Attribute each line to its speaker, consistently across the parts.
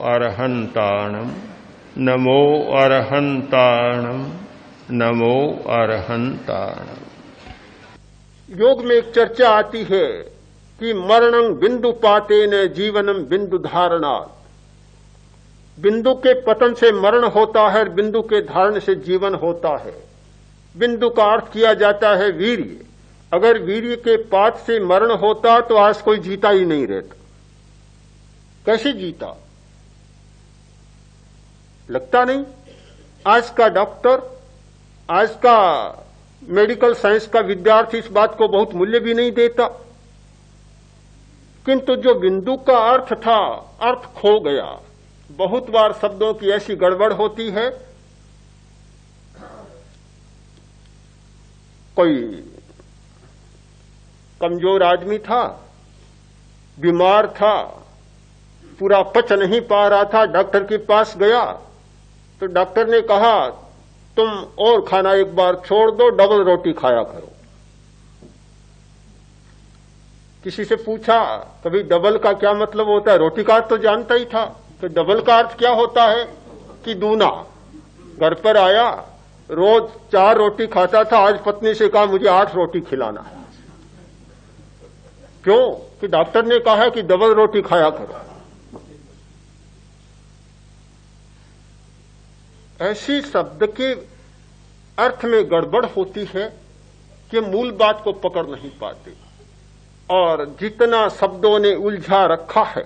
Speaker 1: अरहंताणम नमो अरहंताणम नमो अरहंताणम।
Speaker 2: योग में एक चर्चा आती है कि मरणं बिंदु पाते न जीवनम बिंदु धारणात्। बिंदु के पतन से मरण होता है, बिंदु के धारण से जीवन होता है। बिंदु का अर्थ किया जाता है वीर्य। अगर वीर्य के पात से मरण होता तो आज कोई जीता ही नहीं रहता। कैसे जीता लगता नहीं। आज का डॉक्टर, आज का मेडिकल साइंस का विद्यार्थी इस बात को बहुत मूल्य भी नहीं देता, किंतु जो बिंदु का अर्थ था, अर्थ खो गया। बहुत बार शब्दों की ऐसी गड़बड़ होती है। कोई कमजोर आदमी था, बीमार था, पूरा पच नहीं पा रहा था, डॉक्टर के पास गया तो डॉक्टर ने कहा तुम और खाना एक बार छोड़ दो, डबल रोटी खाया करो। किसी से पूछा कभी डबल का क्या मतलब होता है, रोटी का अर्थ तो जानता ही था, तो डबल का अर्थ क्या होता है कि दूना। घर पर आया, रोज 4 रोटी खाता था, आज पत्नी से कहा मुझे 8 रोटी खिलाना है। क्यों? कि डॉक्टर ने कहा है कि डबल रोटी खाया करो। ऐसी शब्द के अर्थ में गड़बड़ होती है कि मूल बात को पकड़ नहीं पाते, और जितना शब्दों ने उलझा रखा है,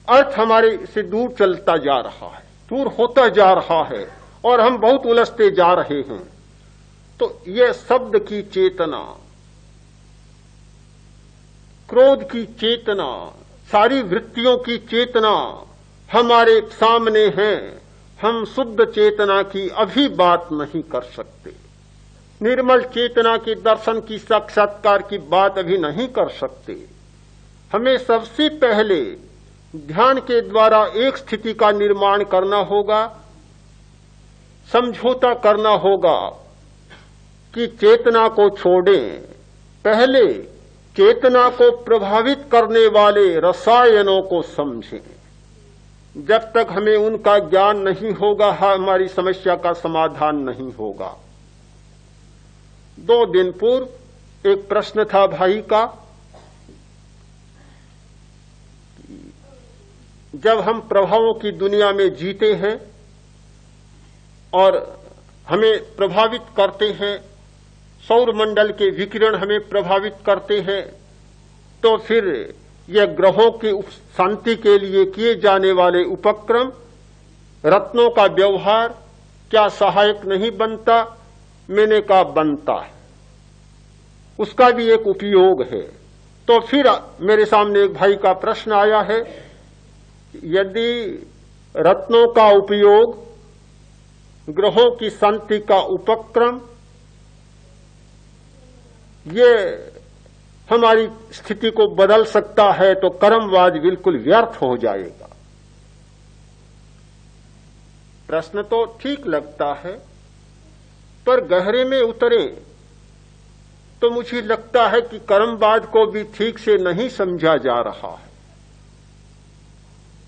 Speaker 2: अर्थ हमारे से दूर चलता जा रहा है, दूर होता जा रहा है, और हम बहुत उलझते जा रहे हैं। तो यह शब्द की चेतना, क्रोध की चेतना, सारी वृत्तियों की चेतना हमारे सामने है। हम शुद्ध चेतना की अभी बात नहीं कर सकते, निर्मल चेतना के दर्शन की, साक्षात्कार की बात अभी नहीं कर सकते। हमें सबसे पहले ध्यान के द्वारा एक स्थिति का निर्माण करना होगा, समझौता करना होगा कि चेतना को छोड़ें। पहले चेतना को प्रभावित करने वाले रसायनों को समझें। जब तक हमें उनका ज्ञान नहीं होगा, हमारी समस्या का समाधान नहीं होगा। 2 दिन पूर्व एक प्रश्न था भाई का, जब हम प्रभावों की दुनिया में जीते हैं और हमें प्रभावित करते हैं, सौरमंडल के विकिरण हमें प्रभावित करते हैं, तो फिर यह ग्रहों की शांति के लिए किए जाने वाले उपक्रम, रत्नों का व्यवहार क्या सहायक नहीं बनता? मैंने कहा बनता है, उसका भी एक उपयोग है। तो फिर मेरे सामने एक भाई का प्रश्न आया है, यदि रत्नों का उपयोग, ग्रहों की शांति का उपक्रम, ये हमारी स्थिति को बदल सकता है, तो कर्मवाद बिल्कुल व्यर्थ हो जाएगा। प्रश्न तो ठीक लगता है, पर गहरे में उतरे तो मुझे लगता है कि कर्मवाद को भी ठीक से नहीं समझा जा रहा है।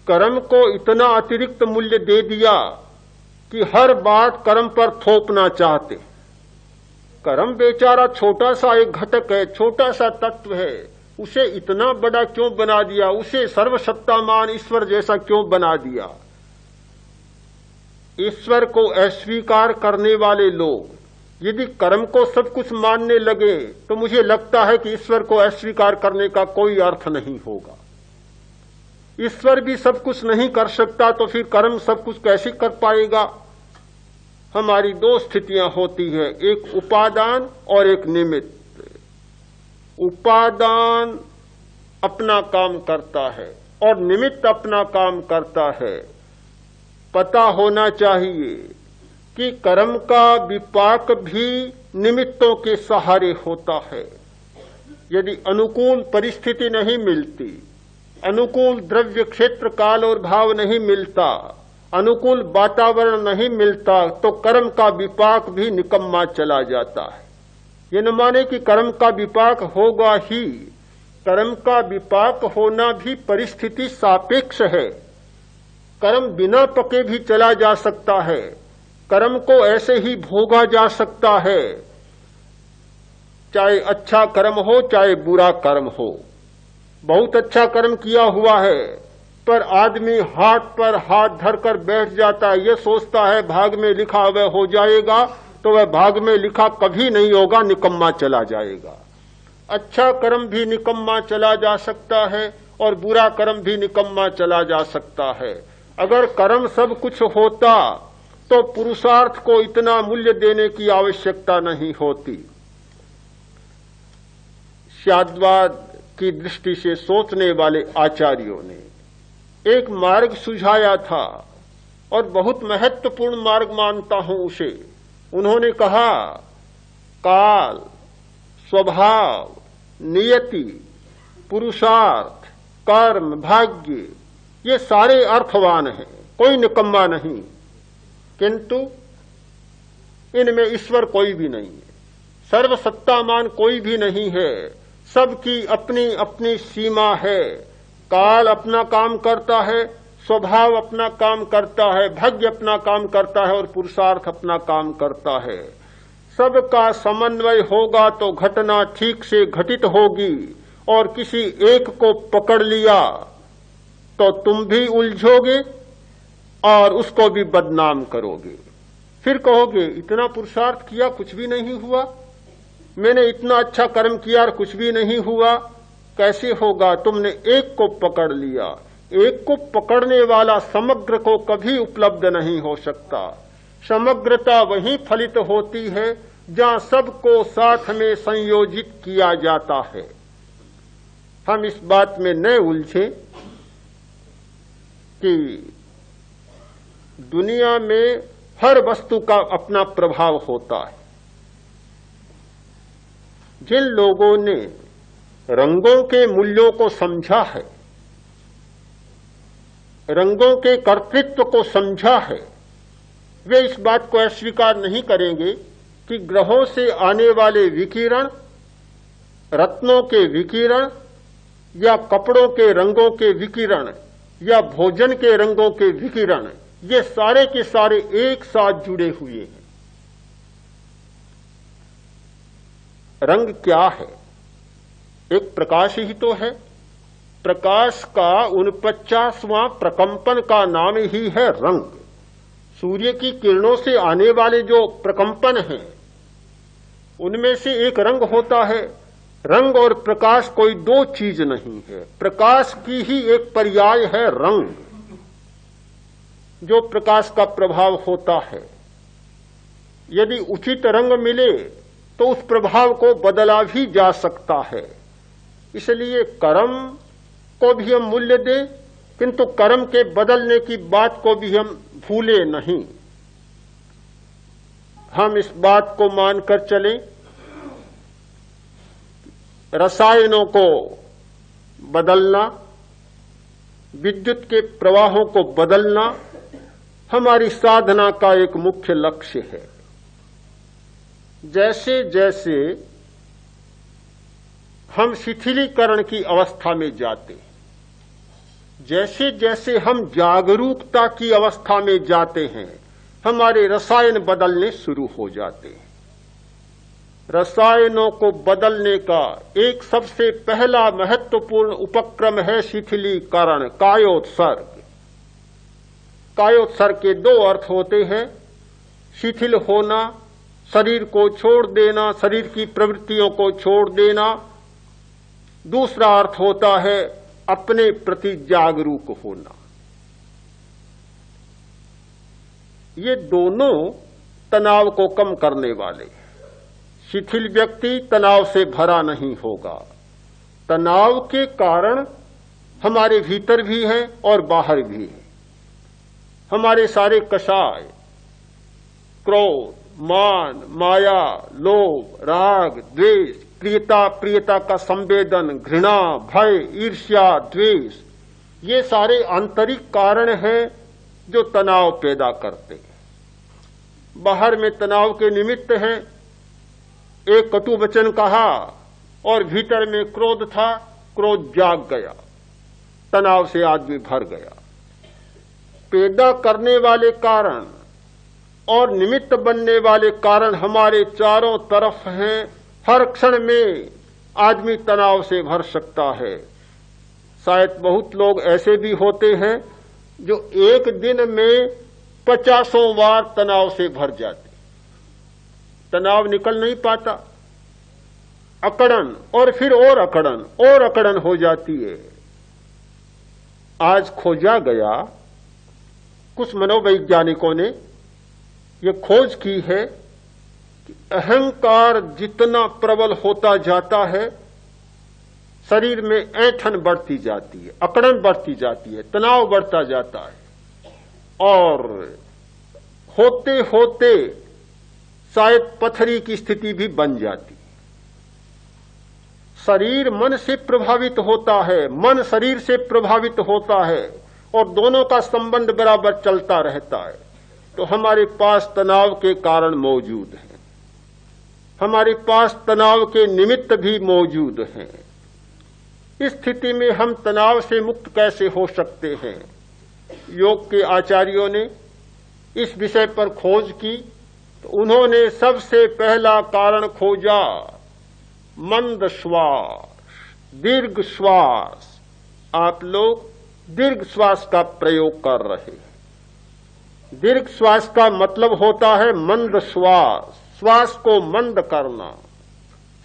Speaker 2: कर्म को इतना अतिरिक्त मूल्य दे दिया कि हर बात कर्म पर थोपना चाहते। कर्म बेचारा छोटा सा एक घटक है, छोटा सा तत्व है, उसे इतना बड़ा क्यों बना दिया? उसे सर्वसत्तामान ईश्वर जैसा क्यों बना दिया? ईश्वर को अस्वीकार करने वाले लोग यदि कर्म को सब कुछ मानने लगे तो मुझे लगता है कि ईश्वर को अस्वीकार करने का कोई अर्थ नहीं होगा। ईश्वर भी सब कुछ नहीं कर सकता तो फिर कर्म सब कुछ कैसे कर पाएगा? हमारी 2 स्थितियां होती है, एक उपादान और एक निमित्त। उपादान अपना काम करता है और निमित्त अपना काम करता है। पता होना चाहिए कि कर्म का विपाक भी निमित्तों के सहारे होता है। यदि अनुकूल परिस्थिति नहीं मिलती, अनुकूल द्रव्य क्षेत्र काल और भाव नहीं मिलता, अनुकूल वातावरण नहीं मिलता, तो कर्म का विपाक भी निकम्मा चला जाता है। ये न माने कि कर्म का विपाक होगा ही, कर्म का विपाक होना भी परिस्थिति सापेक्ष है। कर्म बिना पके भी चला जा सकता है, कर्म को ऐसे ही भोगा जा सकता है, चाहे अच्छा कर्म हो चाहे बुरा कर्म हो। बहुत अच्छा कर्म किया हुआ है पर आदमी हाथ पर हाथ धरकर बैठ जाता है, ये सोचता है भाग में लिखा वह हो जाएगा, तो वह भाग में लिखा कभी नहीं होगा, निकम्मा चला जाएगा। अच्छा कर्म भी निकम्मा चला जा सकता है और बुरा कर्म भी निकम्मा चला जा सकता है। अगर कर्म सब कुछ होता तो पुरुषार्थ को इतना मूल्य देने की आवश्यकता नहीं होती। शाद्वाद की दृष्टि से सोचने वाले आचार्यों ने एक मार्ग सुझाया था और बहुत महत्वपूर्ण मार्ग मानता हूं उसे। उन्होंने कहा, काल, स्वभाव, नियति, पुरुषार्थ, कर्म, भाग्य, ये सारे अर्थवान हैं, कोई निकम्मा नहीं, किंतु इनमें ईश्वर कोई भी नहीं है, सर्वसत्तामान कोई भी नहीं है, सबकी अपनी अपनी सीमा है। काल अपना काम करता है, स्वभाव अपना काम करता है, भाग्य अपना काम करता है और पुरुषार्थ अपना काम करता है। सबका समन्वय होगा तो घटना ठीक से घटित होगी, और किसी एक को पकड़ लिया तो तुम भी उलझोगे और उसको भी बदनाम करोगे। फिर कहोगे इतना पुरुषार्थ किया कुछ भी नहीं हुआ, मैंने इतना अच्छा कर्म किया और कुछ भी नहीं हुआ। कैसे होगा? तुमने एक को पकड़ लिया। एक को पकड़ने वाला समग्र को कभी उपलब्ध नहीं हो सकता। समग्रता वहीं फलित होती है जहां सबको साथ में संयोजित किया जाता है। हम इस बात में न उलझे कि दुनिया में हर वस्तु का अपना प्रभाव होता है। जिन लोगों ने रंगों के मूल्यों को समझा है, रंगों के कर्तृत्व को समझा है, वे इस बात को अस्वीकार नहीं करेंगे कि ग्रहों से आने वाले विकिरण, रत्नों के विकिरण या कपड़ों के रंगों के विकिरण या भोजन के रंगों के विकिरण, ये सारे के सारे एक साथ जुड़े हुए हैं। रंग क्या है? एक प्रकाश ही तो है। प्रकाश का 49वां प्रकंपन का नाम ही है रंग। सूर्य की किरणों से आने वाले जो प्रकंपन हैं, उनमें से एक रंग होता है। रंग और प्रकाश कोई दो चीज नहीं है, प्रकाश की ही एक पर्याय है रंग, जो प्रकाश का प्रभाव होता है। यदि उचित रंग मिले तो उस प्रभाव को बदला भी जा सकता है। इसलिए कर्म को भी हम मूल्य दें, किंतु कर्म के बदलने की बात को भी हम भूले नहीं। हम इस बात को मानकर चलें, रसायनों को बदलना, विद्युत के प्रवाहों को बदलना हमारी साधना का एक मुख्य लक्ष्य है। जैसे जैसे हम शिथिलीकरण की अवस्था में जाते हैं, जैसे जैसे हम जागरूकता की अवस्था में जाते हैं, हमारे रसायन बदलने शुरू हो जाते हैं। रसायनों को बदलने का एक सबसे पहला महत्वपूर्ण उपक्रम है शिथिलीकरण, कायोत्सर्ग। कायोत्सर्ग के दो अर्थ होते हैं, शिथिल होना, शरीर को छोड़ देना, शरीर की प्रवृत्तियों को छोड़ देना। दूसरा अर्थ होता है अपने प्रति जागरूक होना। ये दोनों तनाव को कम करने वाले। शिथिल व्यक्ति तनाव से भरा नहीं होगा। तनाव के कारण हमारे भीतर भी है और बाहर भी है। हमारे सारे कषाय, क्रोध, मान, माया, लोभ, राग, द्वेष, प्रियता का संवेदन, घृणा, भय, ईर्ष्या, द्वेष, ये सारे आंतरिक कारण हैं जो तनाव पैदा करते हैं। बाहर में तनाव के निमित्त हैं, एक कटु वचन कहा और भीतर में क्रोध था, क्रोध जाग गया, तनाव से आदमी भर गया। पैदा करने वाले कारण और निमित्त बनने वाले कारण हमारे चारों तरफ हैं। हर क्षण में आदमी तनाव से भर सकता है। शायद बहुत लोग ऐसे भी होते हैं जो एक दिन में 50 बार तनाव से भर जाते, तनाव निकल नहीं पाता, अकड़न और फिर और अकड़न हो जाती है। आज खोजा गया, कुछ मनोवैज्ञानिकों ने यह खोज की है कि अहंकार जितना प्रबल होता जाता है, शरीर में ऐंठन बढ़ती जाती है, अकड़न बढ़ती जाती है, तनाव बढ़ता जाता है और होते होते शायद पथरी की स्थिति भी बन जाती है। शरीर मन से प्रभावित होता है, मन शरीर से प्रभावित होता है और दोनों का संबंध बराबर चलता रहता है। तो हमारे पास तनाव के कारण मौजूद हैं, हमारे पास तनाव के निमित्त भी मौजूद हैं। इस स्थिति में हम तनाव से मुक्त कैसे हो सकते हैं? योग के आचार्यों ने इस विषय पर खोज की तो उन्होंने सबसे पहला कारण खोजा मंद श्वास, दीर्घ श्वास। आप लोग दीर्घ श्वास का प्रयोग कर रहे हैं। दीर्घ श्वास का मतलब होता है मंद श्वास, श्वास को मंद करना,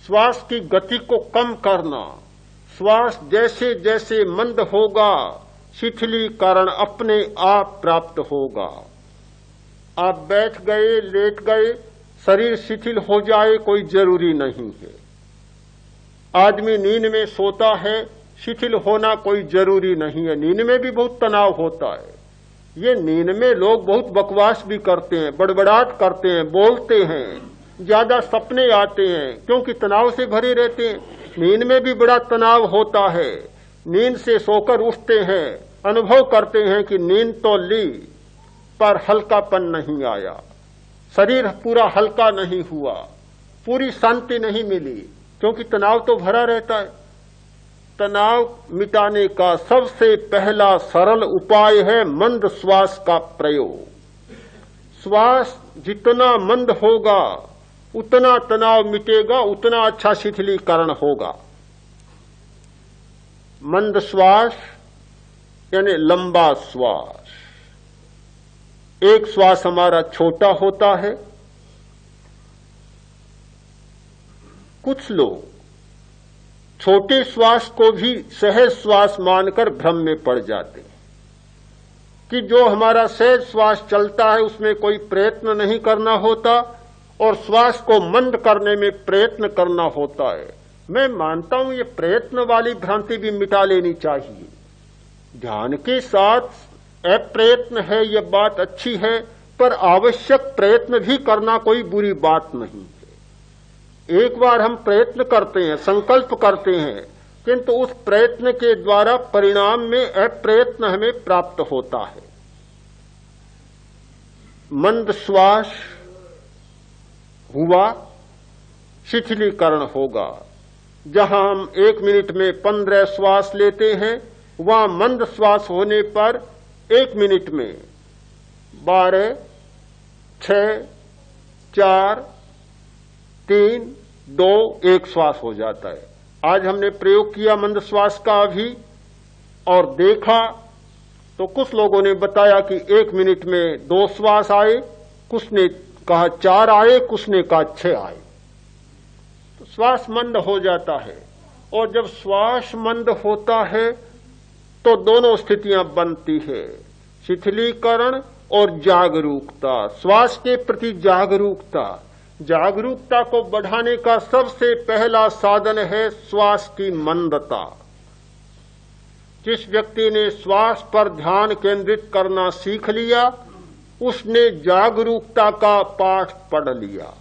Speaker 2: श्वास की गति को कम करना। श्वास जैसे जैसे मंद होगा, शिथिलीकरण अपने आप प्राप्त होगा। आप बैठ गए, लेट गए, शरीर शिथिल हो जाए कोई जरूरी नहीं है। आदमी नींद में सोता है, शिथिल होना कोई जरूरी नहीं है। नींद में भी बहुत तनाव होता है। ये नींद में लोग बहुत बकवास भी करते हैं, बड़बड़ाहट करते हैं, बोलते हैं, ज्यादा सपने आते हैं क्योंकि तनाव से भरे रहते हैं। नींद में भी बड़ा तनाव होता है। नींद से सोकर उठते हैं, अनुभव करते हैं कि नींद तो ली पर हल्कापन नहीं आया, शरीर पूरा हल्का नहीं हुआ, पूरी शांति नहीं मिली क्योंकि तनाव तो भरा रहता है। तनाव मिटाने का सबसे पहला सरल उपाय है मंद श्वास का प्रयोग। श्वास जितना मंद होगा उतना तनाव मिटेगा, उतना अच्छा शिथिलीकरण होगा। मंद श्वास यानी लंबा श्वास। एक श्वास हमारा छोटा होता है। कुछ लोग छोटे श्वास को भी सहज श्वास मानकर भ्रम में पड़ जाते हैं कि जो हमारा सहज श्वास चलता है उसमें कोई प्रयत्न नहीं करना होता और श्वास को मंद करने में प्रयत्न करना होता है। मैं मानता हूं ये प्रयत्न वाली भ्रांति भी मिटा लेनी चाहिए। ध्यान के साथ अप्रयत्न है, यह बात अच्छी है, पर आवश्यक प्रयत्न भी करना कोई बुरी बात नहीं है। एक बार हम प्रयत्न करते हैं, संकल्प करते हैं, किंतु उस प्रयत्न के द्वारा परिणाम में अप्रयत्न हमें प्राप्त होता है। मंद श्वास हुआ, शिथिलीकरण होगा। जहां हम 1 मिनट में 15 श्वास लेते हैं, वहां मंद श्वास होने पर 1 मिनट में 12, 6, 4, 3, 2, 1 श्वास हो जाता है। आज हमने प्रयोग किया मंद श्वास का अभी और देखा तो कुछ लोगों ने बताया कि 1 मिनट में 2 श्वास आए, कुछ ने कहा 4 आए, कुछ ने कहा 6 आए। तो श्वास मंद हो जाता है और जब श्वास मंद होता है तो दोनों स्थितियां बनती है, शिथिलीकरण और जागरूकता। श्वास के प्रति जागरूकता, जागरूकता को बढ़ाने का सबसे पहला साधन है श्वास की मंदता। जिस व्यक्ति ने श्वास पर ध्यान केंद्रित करना सीख लिया उसने जागरूकता का पाठ पढ़ लिया।